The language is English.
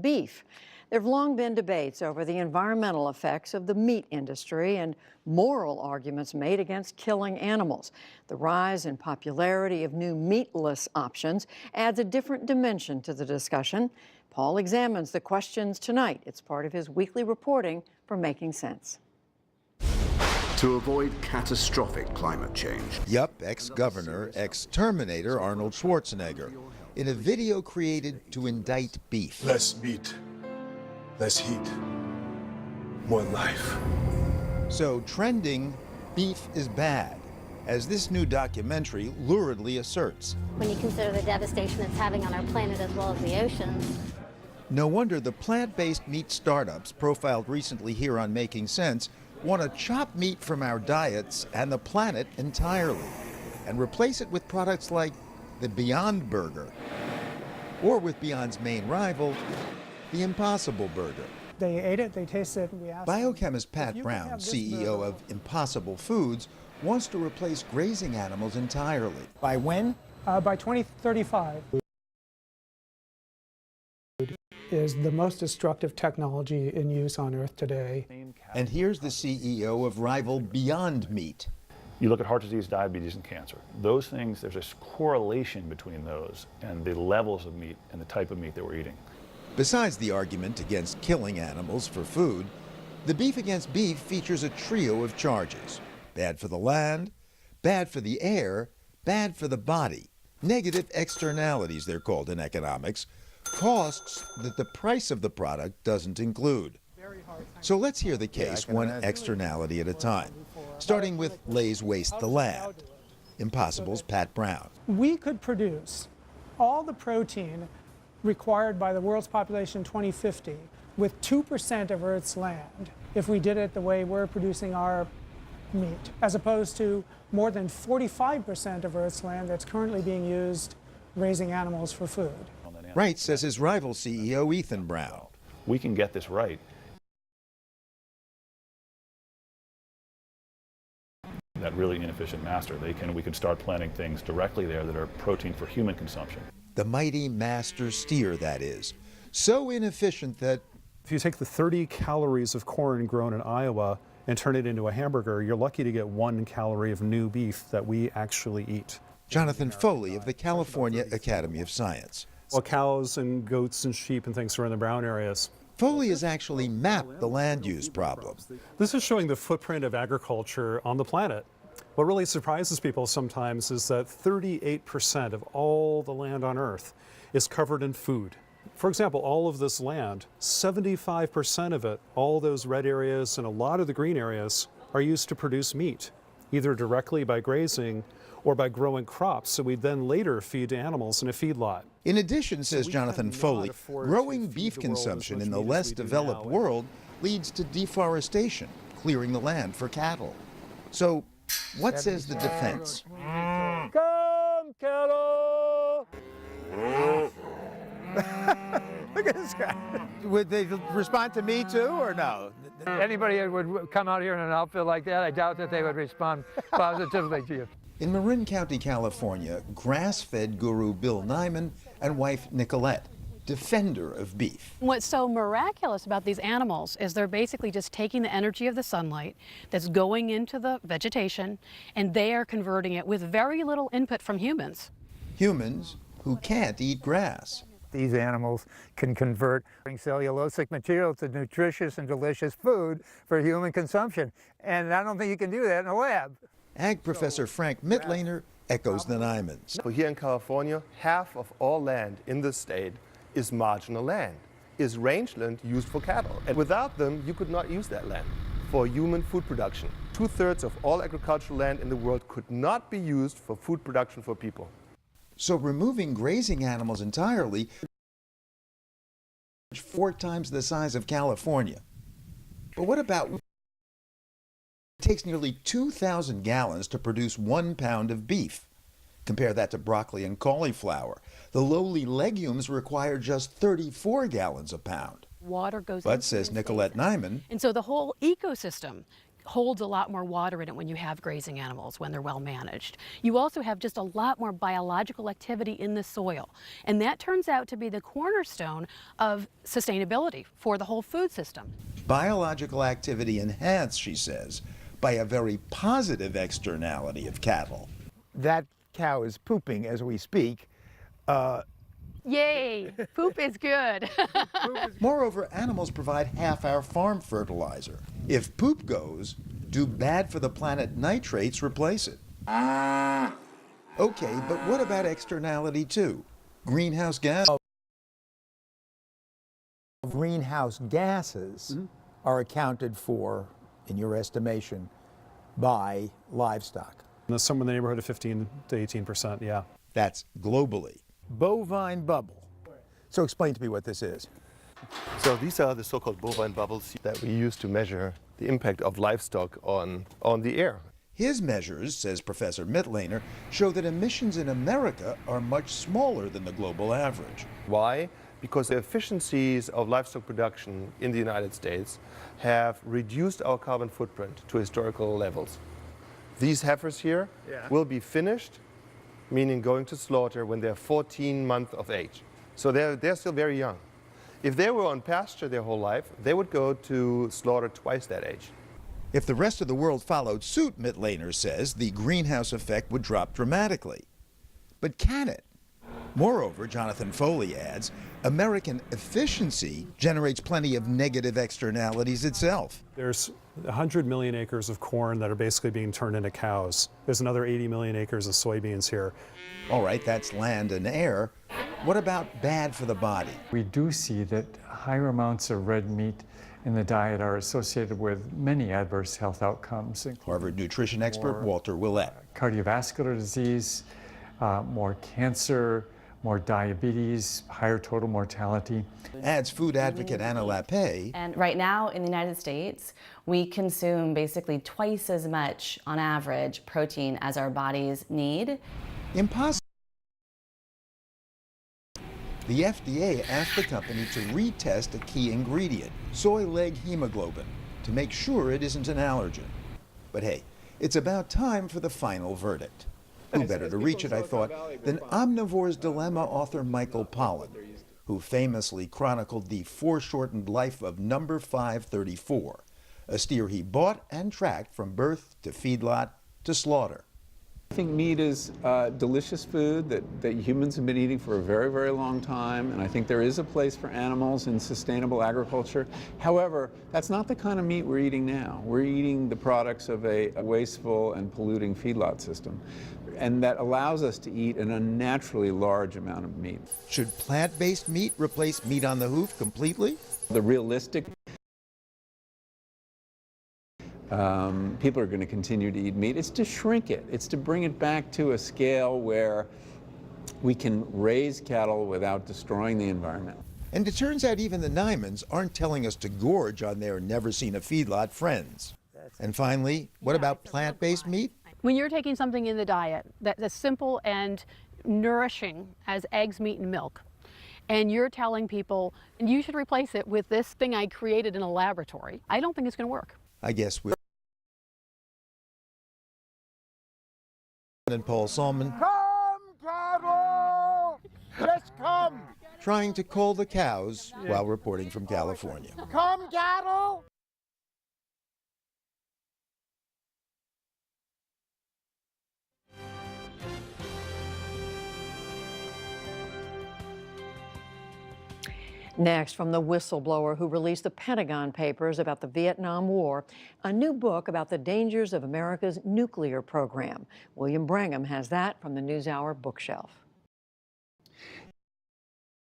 Beef. There have long been debates over the environmental effects of the meat industry and moral arguments made against killing animals. The rise in popularity of new meatless options adds a different dimension to the discussion. Paul examines the questions tonight. It's part of his weekly reporting for Making Sense. To avoid catastrophic climate change. Yup, ex-governor, ex-terminator Arnold Schwarzenegger, in a video created to indict beef. Less meat, less heat, more life. So trending, beef is bad, as this new documentary luridly asserts. When you consider the devastation it's having on our planet as well as the oceans. No wonder the plant-based meat startups profiled recently here on Making Sense want to chop meat from our diets and the planet entirely and replace it with products like the Beyond Burger, or with Beyond's main rival, the Impossible Burger. They ate it, they tasted it, and we asked Biochemist them, Pat "If you Brown, could have this CEO burger, of Impossible Foods, wants to replace grazing animals entirely. By when? By 2035. Is the most destructive technology in use on Earth today. And here's the CEO of rival Beyond Meat. You look at heart disease, diabetes, and cancer. Those things, there's a correlation between those and the levels of meat and the type of meat that we're eating. Besides the argument against killing animals for food, the Beef Against Beef features a trio of charges. Bad for the land, bad for the air, bad for the body. Negative externalities, they're called in economics, costs that the price of the product doesn't include. So let's hear the case one externality at a time, starting with Lay's Waste the Land. Impossible's Pat Brown. We could produce all the protein required by the world's population in 2050 with 2% of Earth's land if we did it the way we're producing our meat, as opposed to more than 45% of Earth's land that's currently being used raising animals for food. Right, says his rival CEO, Ethan Brown. We can get this right. That really inefficient master, we can start planting things directly there that are protein for human consumption. The mighty master steer, that is. So inefficient that if you take the 30 calories of corn grown in Iowa and turn it into a hamburger, you're lucky to get 1 calorie of new beef that we actually eat. Jonathan Foley of the California Academy of Science. Well, cows and goats and sheep and things are in the brown areas. Foley has actually mapped the land use problem. This is showing the footprint of agriculture on the planet. What really surprises people sometimes is that 38% of all the land on Earth is covered in food. For example, all of this land, 75% of it, all those red areas and a lot of the green areas, are used to produce meat, either directly by grazing or by growing crops, so we then later feed to animals in a feedlot. In addition, says Jonathan Foley, growing beef consumption in the less developed world leads to deforestation, clearing the land for cattle. So, what says the defense? Come, cattle! Look at this guy. Would they respond to me too, or no? Anybody that would come out here in an outfit like that, I doubt that they would respond positively to you. In Marin County, California, grass-fed guru Bill Nyman and wife Nicolette, defender of beef. What's so miraculous about these animals is they're basically just taking the energy of the sunlight that's going into the vegetation, and they are converting it with very little input from humans. Humans who can't eat grass. These animals can convert cellulosic material to nutritious and delicious food for human consumption. And I don't think you can do that in a lab. Ag professor Frank Mittlehner echoes the Nymans. So here in California, half of all land in the state is marginal land, is rangeland used for cattle. And without them, you could not use that land for human food production. 2/3 of all agricultural land in the world could not be used for food production for people. So removing grazing animals entirely, 4 times the size of California. But what about, it takes nearly 2,000 gallons to produce 1 pound of beef. Compare that to broccoli and cauliflower. The lowly legumes require just 34 gallons a pound. Water goes But, into says the Nicolette space. Nyman, And so the whole ecosystem holds a lot more water in it when you have grazing animals, when they're well managed. You also have just a lot more biological activity in the soil. And that turns out to be the cornerstone of sustainability for the whole food system. Biological activity enhanced, she says, by a very positive externality of cattle. That cow is pooping as we speak. Yay! Poop is good. Moreover, animals provide half our farm fertilizer. If poop goes, do bad for the planet nitrates replace it? Okay, but what about externality two? Greenhouse gas? Greenhouse gases are accounted for, in your estimation, by livestock. Somewhere in the neighborhood of 15 to 18%, yeah. That's globally. Bovine bubble. So explain to me what this is. So these are the so-called bovine bubbles that we use to measure the impact of livestock on the air. His measures, says Professor Mittlehner, show that emissions in America are much smaller than the global average. Why? Because the efficiencies of livestock production in the United States have reduced our carbon footprint to historical levels. These heifers here will be finished, meaning going to slaughter when they're 14 months of age. So they're still very young. If they were on pasture their whole life, they would go to slaughter twice that age. If the rest of the world followed suit, Mittlehner says, the greenhouse effect would drop dramatically. But can it? Moreover, Jonathan Foley adds, American efficiency generates plenty of negative externalities itself. There's 100 million acres of corn that are basically being turned into cows. There's another 80 million acres of soybeans here. All right, that's land and air. What about bad for the body? We do see that higher amounts of red meat in the diet are associated with many adverse health outcomes. Harvard nutrition expert Walter Willett. Cardiovascular disease, more cancer, more diabetes, higher total mortality. Adds food advocate Anna Lappé. And right now in the United States, we consume basically twice as much on average protein as our bodies need. Impossible. The FDA asked the company to retest a key ingredient, soy leg hemoglobin, to make sure it isn't an allergen. But hey, it's about time for the final verdict. Who better to reach it, I thought, than Omnivore's Dilemma author Michael Pollan, who famously chronicled the foreshortened life of number 534, a steer he bought and tracked from birth to feedlot to slaughter. I think meat is delicious food that humans have been eating for a very, very long time, and I think there is a place for animals in sustainable agriculture. However, that's not the kind of meat we're eating now. We're eating the products of a wasteful and polluting feedlot system, and that allows us to eat an unnaturally large amount of meat. Should plant-based meat replace meat on the hoof completely? The realistic people are going to continue to eat meat. It's to shrink it. It's to bring it back to a scale where we can raise cattle without destroying the environment. And it turns out even the Nymans aren't telling us to gorge on their never-seen-a-feedlot friends. And finally, what about plant-based meat? When you're taking something in the diet that's as simple and nourishing as eggs, meat, and milk, and you're telling people, you should replace it with this thing I created in a laboratory, I don't think it's going to work. I guess we're... and Paul Salmon. Come, cattle! Just come! Trying to cull the cows while reporting from California. Come, cattle! Next, from the whistleblower who released the Pentagon Papers about the Vietnam War, a new book about the dangers of America's nuclear program. William Brangham has that from the NewsHour bookshelf.